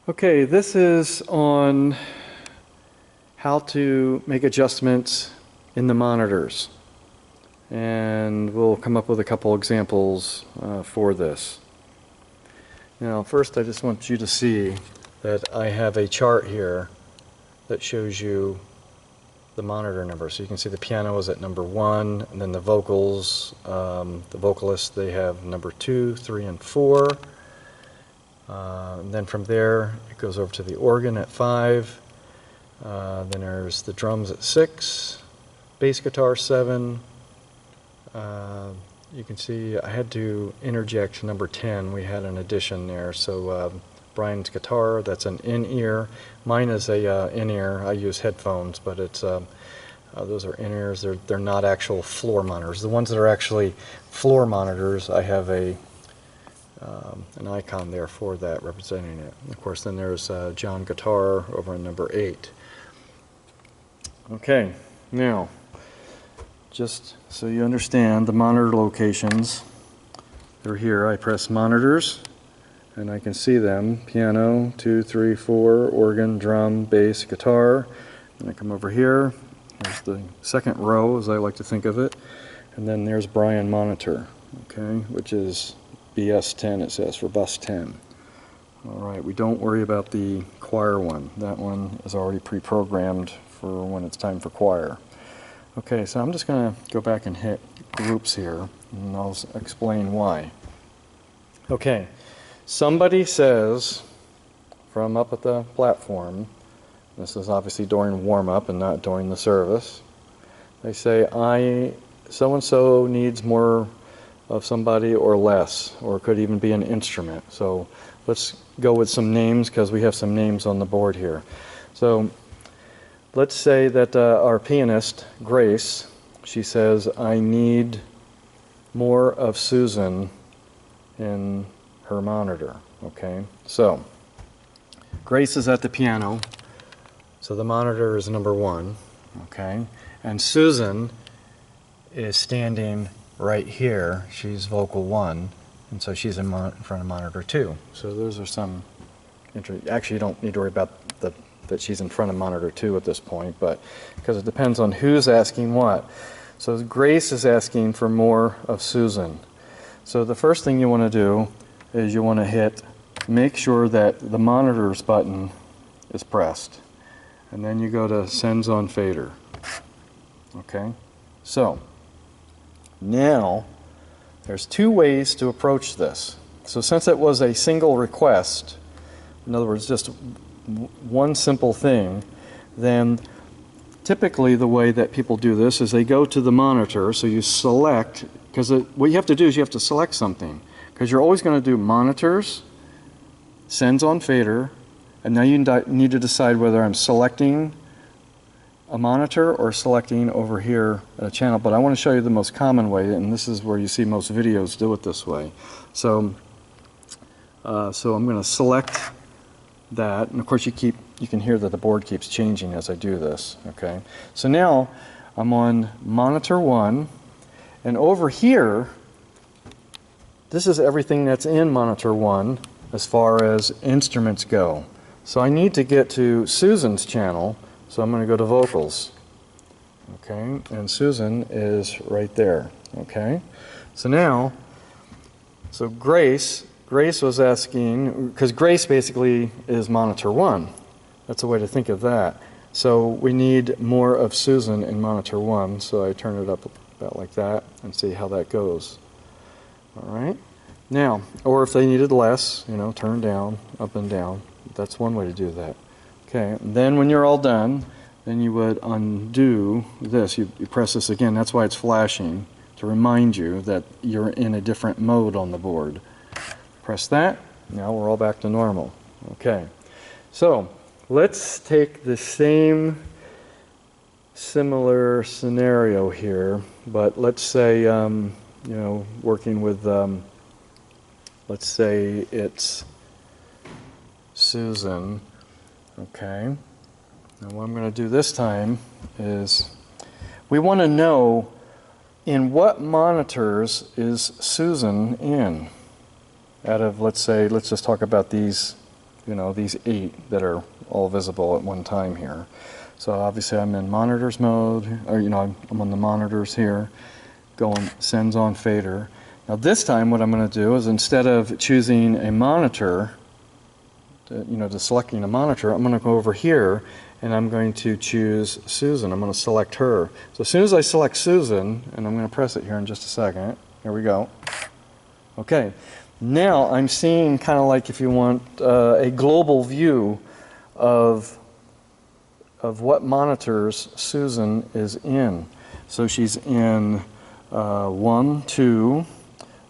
Okay, this is on how to make adjustments in the monitors. And we'll come up with a couple examples for this. Now, first I just want you to see that I have a chart here that shows you the monitor number. So you can see the piano is at number 1, and then the vocals, the vocalists, they have number 2, 3, and 4. And then from there it goes over to the organ at 5. Then there's the drums at 6, bass guitar 7. You can see I had to interject number 10. We had an addition there. So Brian's guitar, that's an in-ear. Mine is a in-ear. I use headphones, but it's those are in-ears. They're not actual floor monitors. The ones that are actually floor monitors, I have an icon there for that representing it. Of course, then there's John guitar over in number 8. Okay, now just so you understand the monitor locations, they're here. I press monitors and I can see them: piano, 2, 3, 4, organ, drum, bass, guitar. And I come over here, there's the second row as I like to think of it, and then there's Brian monitor, okay, which is BS10, it says, for bus 10. Alright, we don't worry about the choir one. That one is already pre-programmed for when it's time for choir. Okay, so I'm just going to go back and hit groups here, and I'll explain why. Okay, somebody says from up at the platform, this is obviously during warm-up and not during the service, they say, so-and-so needs more of somebody or less, or it could even be an instrument. So let's go with some names because we have some names on the board here. So let's say that our pianist, Grace, she says, I need more of Susan in her monitor. Okay, so Grace is at the piano, so the monitor is number 1. Okay, and Susan is standing right here. She's vocal 1, and so she's in front of monitor 2. So those are some actually, you don't need to worry about that she's in front of monitor 2 at this point, but because it depends on who's asking what. So Grace is asking for more of Susan. So the first thing you want to do is you want to make sure that the monitors button is pressed, and then you go to sends on fader. Okay, so now there's 2 ways to approach this. So since it was a single request, in other words, just one simple thing, then typically the way that people do this is they go to the monitor. So you select, because what you have to do is you have to select something, because you're always going to do monitors, sends on fader, and now you need to decide whether I'm selecting a monitor or selecting over here a channel. But I want to show you the most common way, and this is where you see most videos do it this way. So I'm going to select that, and of course you can hear that the board keeps changing as I do this. Okay, so now I'm on monitor 1, and over here this is everything that's in monitor 1 as far as instruments go. So I need to get to Susan's channel, so I'm going to go to vocals. Okay, and Susan is right there. Okay, so now, Grace was asking, because Grace basically is monitor 1. That's a way to think of that. So we need more of Susan in monitor 1, so I turn it up about like that and see how that goes. All right. Now, or if they needed less, turn down, up and down. That's one way to do that. Okay, and then when you're all done, then you would undo this. You press this again. That's why it's flashing, to remind you that you're in a different mode on the board. Press that. Now we're all back to normal. Okay, so let's take the same similar scenario here, but let's say working with let's say it's Susan. Okay, now what I'm going to do this time is we want to know in what monitors is Susan in. Out of, let's just talk about these you know, these 8 that are all visible at one time here. So obviously I'm in monitors mode, or you know, I'm on the monitors here, going sends on fader. Now this time what I'm going to do is, instead of choosing a monitor, to selecting a monitor, I'm going to go over here and I'm going to choose Susan. I'm going to select her. So as soon as I select Susan, and I'm going to press it here in just a second, here we go. Okay, now I'm seeing kind of like, if you want, a global view of what monitors Susan is in. So she's in 1, 2,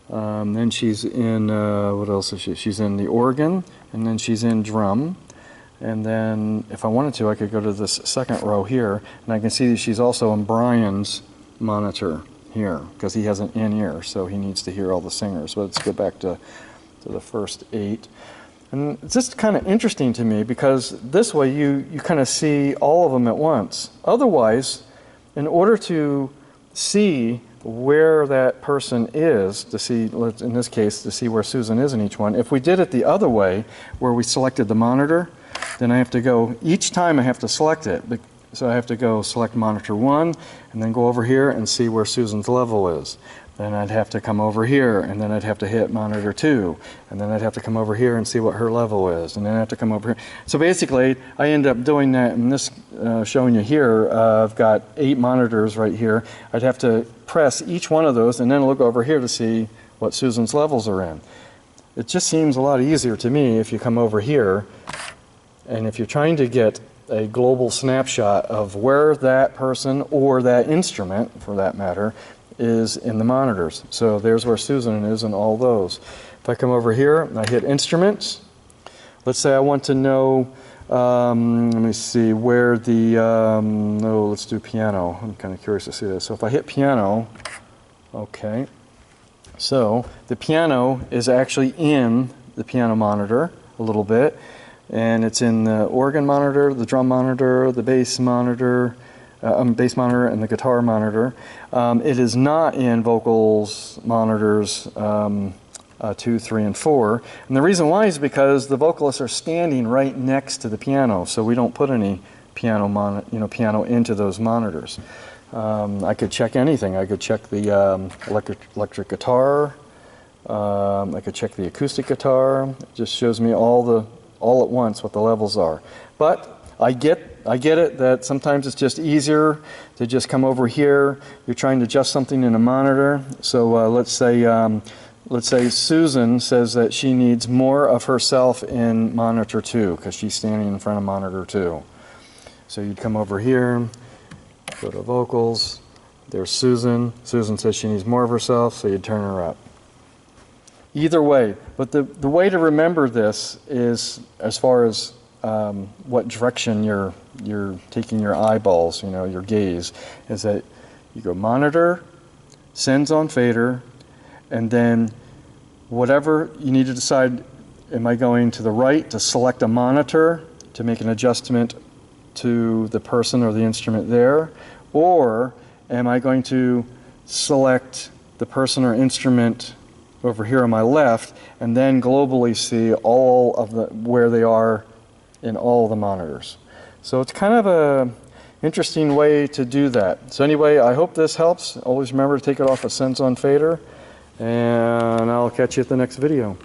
then she's in, what else is she? She's in the organ, and then she's in drum. And then if I wanted to, I could go to this second row here, and I can see that she's also in Brian's monitor here, because he has an in-ear, so he needs to hear all the singers. But let's go back to the first 8. And it's just kind of interesting to me, because this way you kind of see all of them at once. Otherwise, in order to see where that person is, to see, in this case, to see where Susan is in each one, if we did it the other way, where we selected the monitor, then I have to go, each time I have to select it. So I have to go select monitor 1, and then go over here and see where Susan's level is. Then I'd have to come over here, and then I'd have to hit monitor 2, and then I'd have to come over here and see what her level is, and then I have to come over here. So basically, I end up doing that in this, showing you here. I've got 8 monitors right here. I'd have to press each one of those, and then look over here to see what Susan's levels are in. It just seems a lot easier to me if you come over here, and if you're trying to get a global snapshot of where that person, or that instrument, for that matter, is in the monitors. So there's where Susan is in all those. If I come over here and I hit instruments, let's say I want to know, let me see, where the, no, let's do piano. I'm kind of curious to see this. So if I hit piano, okay, so the piano is actually in the piano monitor a little bit, and it's in the organ monitor, the drum monitor, the bass monitor, bass monitor, and the guitar monitor. It is not in vocals monitors 2, 3, and 4. And the reason why is because the vocalists are standing right next to the piano, so we don't put any piano into those monitors. I could check anything. I could check the electric guitar. I could check the acoustic guitar. It just shows me all at once what the levels are. But I get it that sometimes it's just easier to just come over here. You're trying to adjust something in a monitor. So let's say Susan says that she needs more of herself in monitor 2 because she's standing in front of monitor 2. So you'd come over here, go to vocals. There's Susan. Susan says she needs more of herself, so you'd turn her up. Either way, but the way to remember this is, as far as what direction you're taking your eyeballs, your gaze, is that you go monitor, sends on fader, and then whatever you need to decide, am I going to the right to select a monitor to make an adjustment to the person or the instrument there, or am I going to select the person or instrument over here on my left and then globally see all of where they are in all the monitors. So it's kind of a interesting way to do that. So anyway, I hope this helps. Always remember to take it off a Sends on fader, and I'll catch you at the next video.